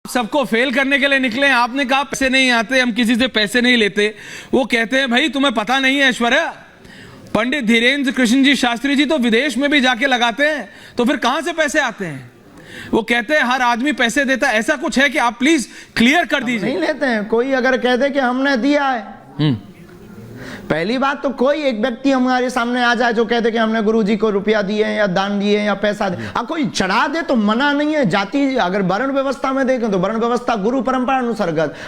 सबको फेल करने के लिए निकले। आपने कहा पैसे नहीं आते, हम किसी से पैसे नहीं लेते। वो कहते हैं भाई तुम्हें पता नहीं है ऐश्वर्या, पंडित धीरेन्द्र कृष्ण जी शास्त्री जी तो विदेश में भी जाके लगाते हैं, तो फिर कहां से पैसे आते हैं? वो कहते हैं हर आदमी पैसे देता है। ऐसा कुछ है कि आप प्लीज क्लियर कर दीजिए। नहीं लेते हैं। कोई अगर कहते कि हमने दिया है, पहली बात तो कोई एक व्यक्ति हमारे सामने आ जाए जो कहते कि हमने गुरुजी को रुपया दिए या दान दिए या पैसा दे, कोई चढ़ा दे तो मना नहीं है। जाति अगर वर्ण व्यवस्था में देखें तो वर्ण व्यवस्था गुरु परंपरा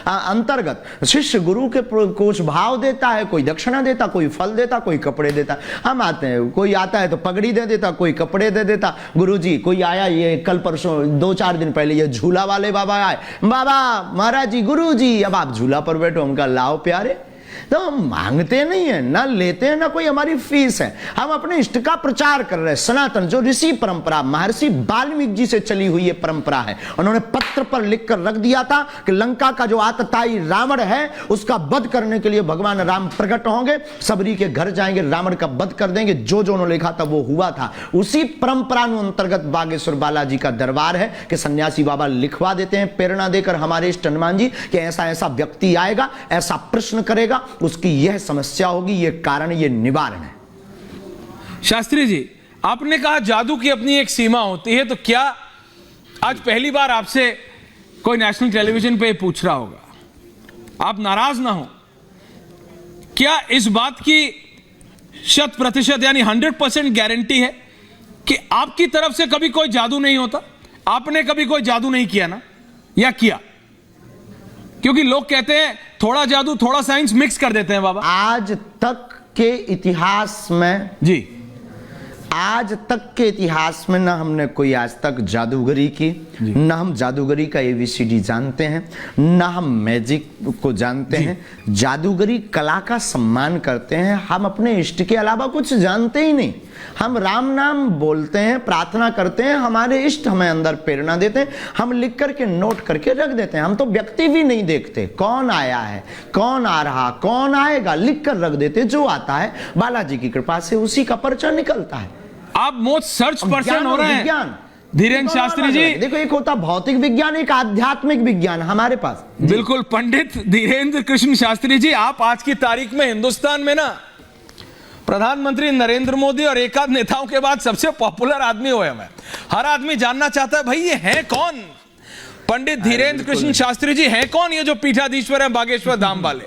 अंतर्गत शिष्य गुरु के कुछ भाव देता है, कोई दक्षिणा देता, कोई फल देता, कोई कपड़े देता। हम आते हैं, कोई आता है तो पगड़ी दे देता, कोई कपड़े दे देता। गुरुजी कोई आया, ये कल परसों 2-4 दिन पहले ये झूला वाले बाबा आए, बाबा महाराज जी गुरुजी अब आप झूला पर बैठो। हमका लाओ प्यारे, तो हम मांगते नहीं है, ना लेते हैं, ना कोई हमारी फीस है। हम अपने इष्ट का प्रचार कर रहे हैं। सनातन जो ऋषि परंपरा महर्षि वाल्मीकि जी से चली हुई ये परंपरा है। उन्होंने पत्र पर लिखकर रख दिया था कि लंका का जो आतताई रावण है उसका वध करने के लिए भगवान राम प्रकट होंगे, सबरी के घर जाएंगे, रावण का वध कर देंगे। जो जो उन्होंने लिखा था वो हुआ था। उसी परंपरा अंतर्गत बागेश्वर बालाजी का दरबार है कि सन्यासी बाबा लिखवा देते हैं प्रेरणा देकर हमारे इष्ट हनुमान जी कि ऐसा ऐसा व्यक्ति आएगा, ऐसा प्रश्न करेगा, उसकी यह समस्या होगी, यह कारण, यह निवारण है। शास्त्री जी आपने कहा जादू की अपनी एक सीमा होती है, तो क्या आज पहली बार आपसे कोई नेशनल टेलीविजन पे पूछ रहा होगा, आप नाराज ना हो, क्या इस बात की 100% यानी 100% गारंटी है कि आपकी तरफ से कभी कोई जादू नहीं होता? आपने कभी कोई जादू नहीं किया ना, या किया? क्योंकि लोग कहते हैं थोड़ा जादू थोड़ा साइंस मिक्स कर देते हैं बाबा। आज तक के इतिहास में जी, आज तक के इतिहास में ना हमने कोई आज तक जादूगरी की, ना हम जादूगरी का ABCD जानते हैं, ना हम मैजिक को जानते हैं। जादूगरी कला का सम्मान करते हैं। हम अपने इष्ट के अलावा कुछ जानते ही नहीं। हम राम नाम बोलते हैं, प्रार्थना करते हैं, हमारे इष्ट हमें अंदर प्रेरणा देते हैं, हम लिख करके नोट करके रख देते हैं। हम तो व्यक्ति भी नहीं देखते, कौन आया है, कौन आ रहा, कौन आएगा, लिख कर रख देते। जो आता है बालाजी की कृपा से उसी का परिचय निकलता है। आप मोस्ट सर्च पर्सन हो रहे हैं विज्ञान। धीरेन्द्र शास्त्री जी। देखो एक होता भौतिक विज्ञान, एक आध्यात्मिक विज्ञान हमारे पास। बिल्कुल पंडित धीरेन्द्र कृष्ण शास्त्री जी, आप आज की तारीख में हिंदुस्तान में ना प्रधानमंत्री नरेंद्र मोदी और एक आध नेताओं के बाद सबसे पॉपुलर आदमी हुए हैं। हर आदमी जानना चाहता है भाई ये हैं कौन? पंडित धीरेन्द्र कृष्ण शास्त्री जी हैं कौन, ये जो पीठाधीश्वर है बागेश्वर धाम वाले?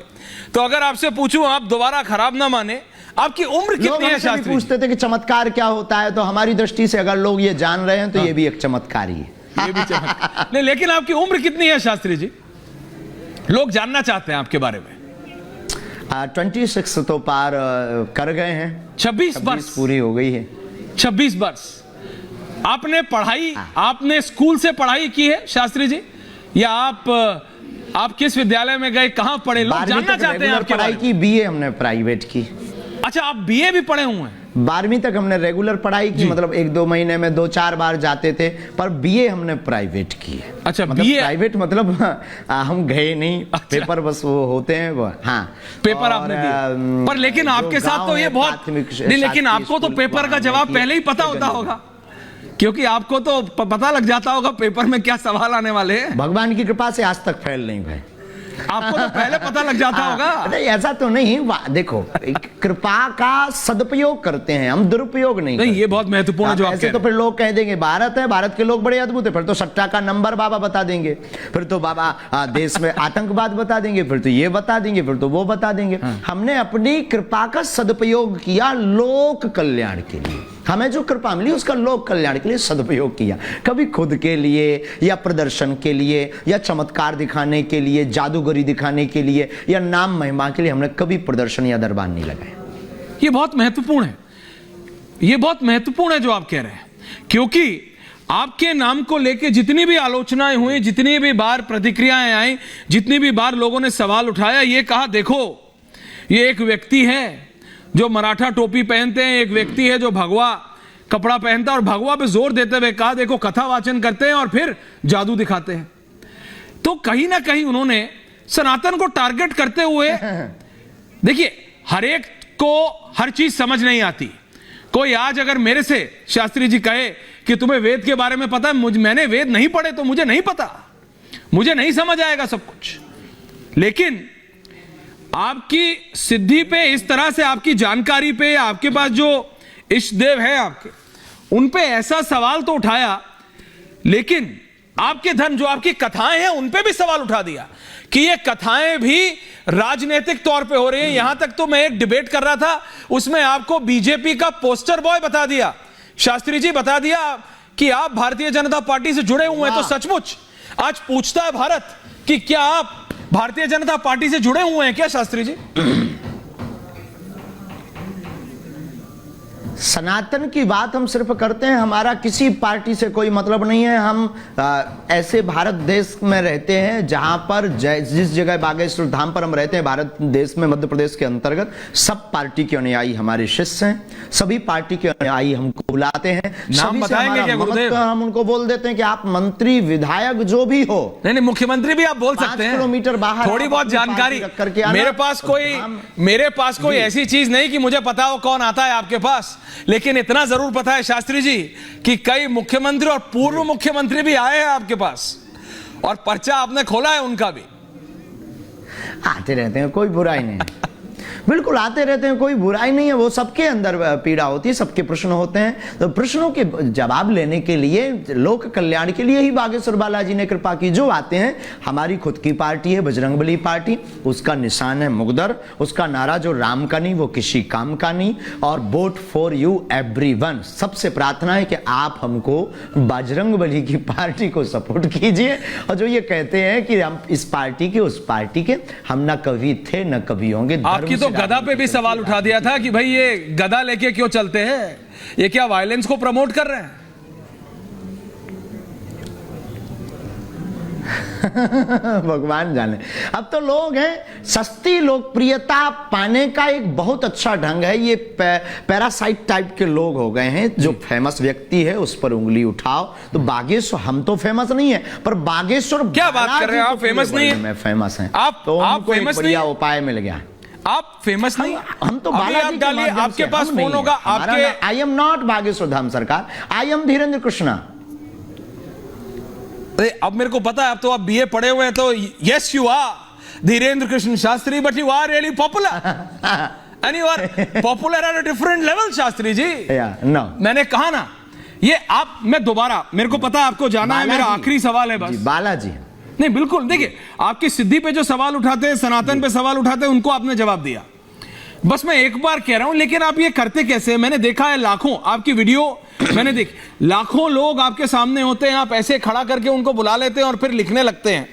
तो अगर आपसे पूछूं, आप दोबारा खराब ना माने, आपकी उम्र कितनी है शास्त्री? पूछते थे कि चमत्कार क्या होता है, तो हमारी दृष्टि से अगर लोग ये जान रहे हैं तो ये भी एक चमत्कार ही है। ये भी चमत्कार नहीं, लेकिन आपकी उम्र कितनी है शास्त्री जी? लोग जानना चाहते हैं आपके बारे में। 26 तो पार कर गए हैं। 26 वर्ष पूरी हो गई है। 26 वर्ष आपने पढ़ाई, आपने स्कूल से पढ़ाई की है शास्त्री जी, या आप किस विद्यालय में गए, कहां पढ़े? लोग जानना चाहते हैं आपकी पढ़ाई की। BA हमने प्राइवेट की। अच्छा, आप BA भी पढ़े हुए हैं? 12वीं तक हमने रेगुलर पढ़ाई की, मतलब 1-2 महीने में 2-4 बार जाते थे, पर BA हमने प्राइवेट की है। अच्छा, मतलब BA प्राइवेट मतलब हम गए नहीं। अच्छा। पेपर बस वो होते हैं वो। हाँ, पेपर आपने दिए, पर लेकिन आपके साथ तो ये बहुत नहीं, लेकिन आपको तो पेपर का जवाब पहले ही पता होता होगा, क्योंकि आपको तो पता लग जाता होगा पेपर में क्या सवाल आने वाले हैं। भगवान की कृपा से आज तक फेल नहीं हुए। आपको तो पहले पता लग जाता होगा। नहीं, ऐसा तो नहीं। देखो कृपा का सदुपयोग करते हैं हम, दुरुपयोग नहीं ये बहुत महत्वपूर्ण है जो आप ऐसे तो फिर लोग कह देंगे भारत है, भारत के लोग बड़े अद्भुत है, फिर तो सट्टा का नंबर बाबा बता देंगे, फिर तो बाबा देश में आतंकवाद बता देंगे, फिर तो ये बता देंगे, फिर तो वो बता देंगे। हमने अपनी कृपा का सदुपयोग किया लोक कल्याण के लिए। हमें जो कृपा मिली उसका लोक कल्याण के लिए सदुपयोग किया। कभी खुद के लिए या प्रदर्शन के लिए या चमत्कार दिखाने के लिए, जादूगरी दिखाने के लिए या नाम महिमा के लिए हमने कभी प्रदर्शन या दरबार नहीं लगाए। ये बहुत महत्वपूर्ण है, ये बहुत महत्वपूर्ण है जो आप कह रहे हैं, क्योंकि आपके नाम को लेकर जितनी भी आलोचनाएं हुई, जितनी भी बार प्रतिक्रियाएं आई, जितनी भी बार लोगों ने सवाल उठाया, ये कहा देखो ये एक व्यक्ति है जो मराठा टोपी पहनते हैं, एक व्यक्ति है जो भगवा कपड़ा पहनता है और भगवा पे जोर देते हुए कहा देखो कथा वाचन करते हैं और फिर जादू दिखाते हैं। तो कहीं ना कहीं उन्होंने सनातन को टारगेट करते हुए, देखिए हर एक को हर चीज समझ नहीं आती। कोई आज अगर मेरे से शास्त्री जी कहे कि तुम्हें वेद के बारे में पता है, मैंने वेद नहीं पढ़े तो मुझे नहीं पता, मुझे नहीं समझ आएगा सब कुछ, लेकिन आपकी सिद्धि पे, इस तरह से आपकी जानकारी पे, आपके पास जो इष्ट देव है आपके, उन पे ऐसा सवाल तो उठाया, लेकिन आपके धर्म, जो आपकी कथाएं हैं, उन पे भी सवाल उठा दिया कि ये कथाएं भी राजनीतिक तौर पे हो रही हैं। यहां तक तो मैं एक डिबेट कर रहा था, उसमें आपको बीजेपी का पोस्टर बॉय बता दिया, शास्त्री जी बता दिया कि आप भारतीय जनता पार्टी से जुड़े हुए हैं। तो सचमुच आज पूछता है भारत कि क्या आप भारतीय जनता पार्टी से जुड़े हुए हैं क्या, शास्त्री जी? सनातन की बात हम सिर्फ करते हैं, हमारा किसी पार्टी से कोई मतलब नहीं है। हम ऐसे भारत देश में रहते हैं जहां पर जिस जगह बागेश्वर धाम पर हम रहते हैं, भारत देश में मध्य प्रदेश के अंतर्गत सब पार्टी के अनुयायी हमारे शिष्य हैं, सभी पार्टी के अनुयायी हमको बुलाते हैं। नाम बताएंगे क्या गुरुदेव? हम उनको बोल देते हैं कि आप मंत्री विधायक जो भी हो, नहीं, मुख्यमंत्री भी आप बोल सकते हैं, 5 किलोमीटर बाहर थोड़ी बहुत जानकारी मेरे पास कोई ऐसी चीज नहीं कि मुझे पता हो कौन आता है आपके पास, लेकिन इतना जरूर पता है शास्त्री जी कि कई मुख्यमंत्री और पूर्व मुख्यमंत्री भी आए हैं आपके पास, और पर्चा आपने खोला है उनका भी। आते रहते हैं, कोई बुराई नहीं बिल्कुल आते रहते हैं, कोई बुराई नहीं है। वो सबके अंदर पीड़ा होती है, सबके प्रश्न होते हैं, तो प्रश्नों के जवाब लेने के लिए, लोक कल्याण के लिए ही बागेश्वर बालाजी ने कृपा की। जो आते हैं, हमारी खुद की पार्टी है बजरंगबली पार्टी, उसका निशान है मुगदर, उसका नारा जो राम का नहीं वो किसी काम का नहीं, और वोट फॉर यू एवरीवन। सबसे प्रार्थना है कि आप हमको बजरंगबली की पार्टी को सपोर्ट कीजिए, और जो ये कहते हैं कि हम इस पार्टी के उस पार्टी के, हम न कभी थे न कभी होंगे। आपकी तो गदा पे भी सवाल उठा दिया था कि भाई ये गदा लेके क्यों चलते हैं, ये क्या वायलेंस को प्रमोट कर रहे हैं? भगवान जाने। अब तो लोग हैं, सस्ती लोकप्रियता पाने का एक बहुत अच्छा ढंग है, ये पैरासाइट टाइप के लोग हो गए हैं। जो फेमस व्यक्ति है उस पर उंगली उठाओ। तो बागेश्वर, हम तो फेमस नहीं है, पर बागेश्वर क्या बात कर रहे हैं आप? फेमस नहीं है, फेमस है आप फेमस नहीं, बढ़िया उपाय मिल गया। आप फेमस नहीं, हम तो बालाजी के माध्यम से, आपके पास फोन होगा आपके। I am not Bageshwar Dham सरकार, आई एम धीरेन्द्र कृष्णा। अब मेरे को पता है, अब तो आप बीए पढ़े हुए हैं, तो yes you are Dhirendra Krishna Shastri, but you are really popular and you are popular at a different level, Shastri ji. No, मैंने कहा ना, ये आप, मैं दोबारा, मेरे को पता है आपको जाना है, मेरा आखिरी सवाल है बस। बालाजी नहीं, बिल्कुल, देखिए आपकी सिद्धि पे जो सवाल उठाते हैं, सनातन पे सवाल उठाते हैं, उनको आपने जवाब दिया। बस मैं एक बार कह रहा हूं, लेकिन आप ये करते कैसे? मैंने देखा है लाखों आपकी वीडियो, मैंने देखी, लाखों लोग आपके सामने होते हैं, आप ऐसे खड़ा करके उनको बुला लेते हैं और फिर लिखने लगते हैं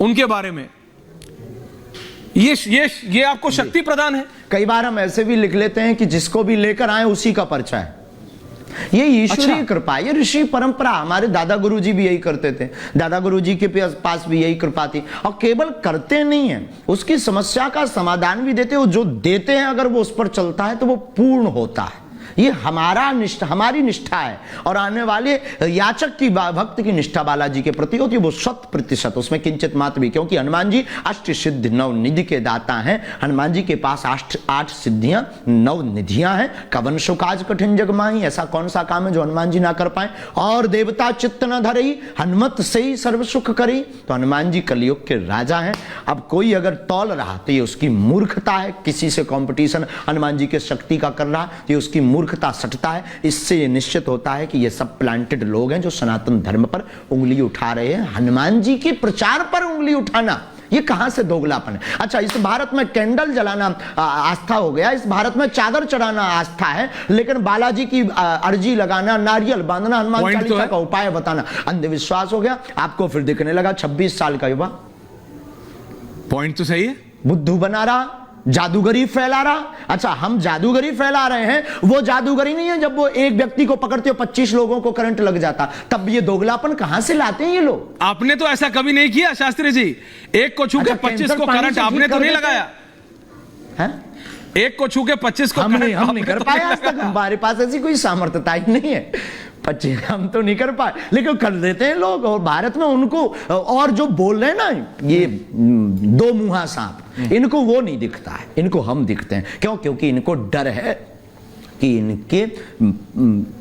उनके बारे में। ये आपको शक्ति प्रदान है। कई बार हम ऐसे भी लिख लेते हैं कि जिसको भी लेकर आए उसी का पर्चा है। ये ईश्वरीय कृपा, ये ऋषि परंपरा। हमारे दादा गुरुजी भी यही करते थे, दादा गुरुजी के पास भी यही कृपा थी। और केवल करते नहीं है, उसकी समस्या का समाधान भी देते हो। जो देते हैं अगर वो उस पर चलता है तो वो पूर्ण होता है। ये हमारी निष्ठा है, और आने वाले याचक की, भक्त की निष्ठा बालाजी के प्रति होती है, वो 100%, उसमें किंचित मात्र भी। क्योंकि हनुमान जी अष्ट सिद्धि 9 निधि के दाता हैं। हनुमान जी के पास 8 सिद्धियां 9 निधियां हैं। कवन सो काज कठिन जग माही, ऐसा कौन सा काम है जो हनुमान जी ना कर पाए। और देवता चित्त न धरई, हनुमत से ही सर्व सुख करी। तो हनुमान जी कलयुग के राजा हैं। अब कोई अगर तौल रहा तो ये उसकी मूर्खता है, किसी से कंपटीशन हनुमान जी के शक्ति का कर रहा तो ये उसकी मूर्खता सटता है। इससे ये निश्चित होता है कि ये सब प्लांटेड लोग हैं जो सनातन धर्म पर उंगली उठा रहे हैं। हनुमान जी के प्रचार पर उंगली उठाना, ये कहां से दोगलापन है? अच्छा, इस भारत में कैंडल जलाना आस्था हो गया, इस भारत में चादर चढ़ाना आस्था है, लेकिन बालाजी की अर्जी लगाना, नारियल बांधना, हनुमान चालीसा का उपाय बताना अंधविश्वास हो गया। आपको फिर दिखने लगा 26 साल का युवा, पॉइंट तो सही है, बुद्धू बना रहा, जादूगरी फैला रहा। अच्छा, हम जादूगरी फैला रहे हैं, वो जादूगरी नहीं है जब वो एक व्यक्ति को पकड़ते हो 25 लोगों को करंट लग जाता। तब ये दोगलापन कहां से लाते हैं ये लोग? आपने तो ऐसा कभी नहीं किया शास्त्री जी। एक को छू के 25 को करंट आपने तो नहीं लगाया है? एक को छू के 25 को हम नहीं कर पाए आज तक। हमारे पास ऐसी कोई सामर्थ्यता ही नहीं है। 25 हम तो नहीं कर पाए, लेकिन कर देते हैं लोग। और भारत में उनको, और जो बोल रहे हैं ना ये 2 मुंहा सांप, इनको वो नहीं दिखता है, इनको हम दिखते हैं। क्यों? क्योंकि इनको डर है कि इनके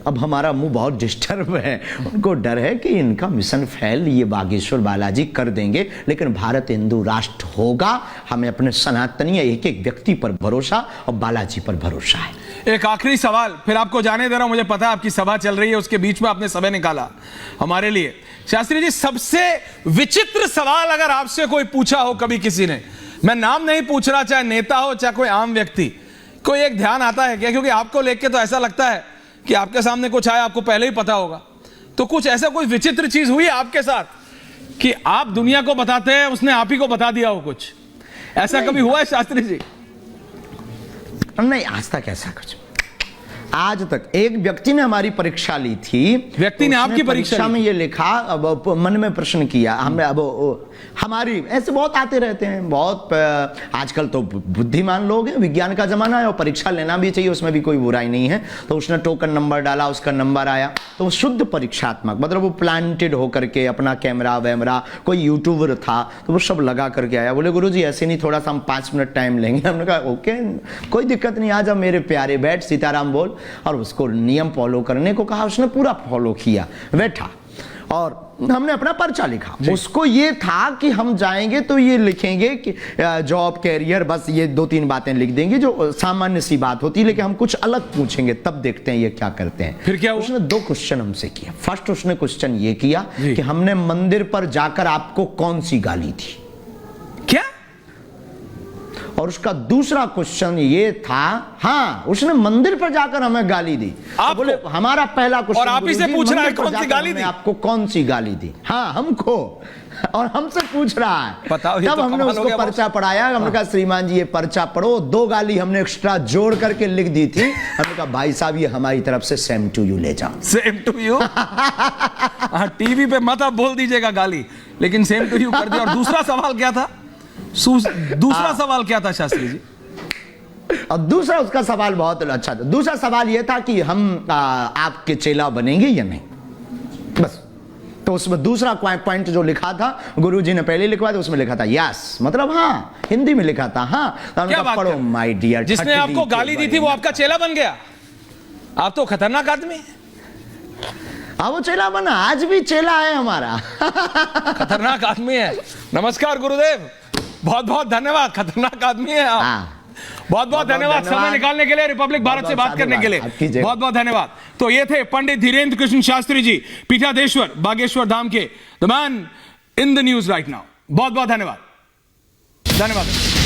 अब हमारा मुंह बहुत डिस्टर्ब है, उनको डर है कि इनका मिशन फेल ये बागेश्वर बालाजी कर देंगे, लेकिन भारत हिंदू राष्ट्र होगा। हमें अपने सनातनी एक एक व्यक्ति पर भरोसा और बालाजी पर भरोसा है। एक आखिरी सवाल, फिर आपको जाने दे रहा हूं। मुझे पता है आपकी सभा चल रही है, उसके बीच में आपने समय निकाला हमारे लिए। शास्त्री जी, सबसे विचित्र सवाल अगर आपसे कोई पूछा हो कभी किसी ने, मैं नाम नहीं पूछ रहा, चाहे नेता हो चाहे कोई आम व्यक्ति, कोई एक ध्यान आता है क्या? क्योंकि आपको लेके तो ऐसा लगता है कि आपके सामने कुछ आया, आपको पहले ही पता होगा। तो कुछ ऐसा कोई विचित्र चीज हुई आपके साथ कि आप दुनिया को बताते हैं, उसने आप ही को बता दिया हो? कुछ ऐसा कभी हुआ है शास्त्री जी? नहीं, आज तक ऐसा कुछ, आज तक एक व्यक्ति ने हमारी परीक्षा ली थी। व्यक्ति ने आपकी परीक्षा में ये लिखा, अब मन में प्रश्न किया हमने, अब हमारी ऐसे बहुत आते रहते हैं, बहुत आजकल तो बुद्धिमान लोग हैं, विज्ञान का जमाना है और परीक्षा लेना भी चाहिए, उसमें भी कोई बुराई नहीं है। तो उसने टोकन नंबर डाला, उसका नंबर आया, तो वो शुद्ध परीक्षात्मक, मतलब वो प्लांटेड होकर के अपना कैमरा वैमरा, कोई यूट्यूबर था तो वो सब लगा करके आया। बोले गुरुजी ऐसे नहीं, थोड़ा सा हम 5 मिनट टाइम लेंगे। हमने कहा ओके, कोई दिक्कत नहीं, आ जा मेरे प्यारे, बैठ, सीताराम बोल। और उसको नियम फॉलो करने को कहा, उसने पूरा फॉलो किया, बैठा और हमने अपना पर्चा लिखा। उसको ये था कि हम जाएंगे तो ये लिखेंगे कि जॉब कैरियर, बस ये 2-3 बातें लिख देंगे जो सामान्य सी बात होती है, लेकिन हम कुछ अलग पूछेंगे, तब देखते हैं ये क्या करते हैं। फिर क्या हुआ? उसने 2 क्वेश्चन हमसे किया। फर्स्ट उसने क्वेश्चन ये किया कि हमने मंदिर पर जाकर आपको कौन सी गाली थी, क्या? और उसका दूसरा क्वेश्चन ये था, हाँ उसने मंदिर पर जाकर हमें गाली दी। आप बोले हमारा पहला क्वेश्चन, और आप ही से पूछ रहा है कौन सी गाली दी, आपको कौन सी गाली दी? हाँ हमको, और हमसे पूछ रहा है। तब तो हमने उसको पर्चा पढ़ाया। हमने कहा श्रीमान जी ये पर्चा पढ़ो। 2 गाली हमने एक्स्ट्रा जोड़ करके लिख दी थी। हमने कहा भाई साहब ये हमारी तरफ से सेम टू यू ले जाओ। Same to you? हाँ, टीवी पे मत आप बोल दीजिएगा गाली, लेकिन सेम टू यू कर दिया। और दूसरा सवाल क्या था? दूसरा सवाल क्या था शास्त्री जी? और दूसरा उसका सवाल बहुत अच्छा था। दूसरा सवाल यह था कि हम आपके चेला बनेंगे या नहीं, बस। तो उसमें दूसरा पॉइंट जो लिखा था, गुरुजी ने पहले लिखवा था, उसमें लिखा था यस, मतलब हाँ, हिंदी में लिखा था हाँ। तो क्या बात पढ़ो माय डियर, जिसने आपको गाली दी थी वो आपका चेला बन गया? आप तो खतरनाक आदमी। हाँ वो चेला बना, आज भी चेला है हमारा। खतरनाक आदमी है। नमस्कार गुरुदेव, बहुत बहुत धन्यवाद। खतरनाक आदमी है आप। बहुत बहुत धन्यवाद समय निकालने के लिए, रिपब्लिक भारत से बात करने के लिए बहुत बहुत धन्यवाद। तो ये थे पंडित धीरेन्द्र कृष्ण शास्त्री जी, पीठाधीश्वर बागेश्वर धाम के, the man in the news right now. बहुत बहुत धन्यवाद। धन्यवाद।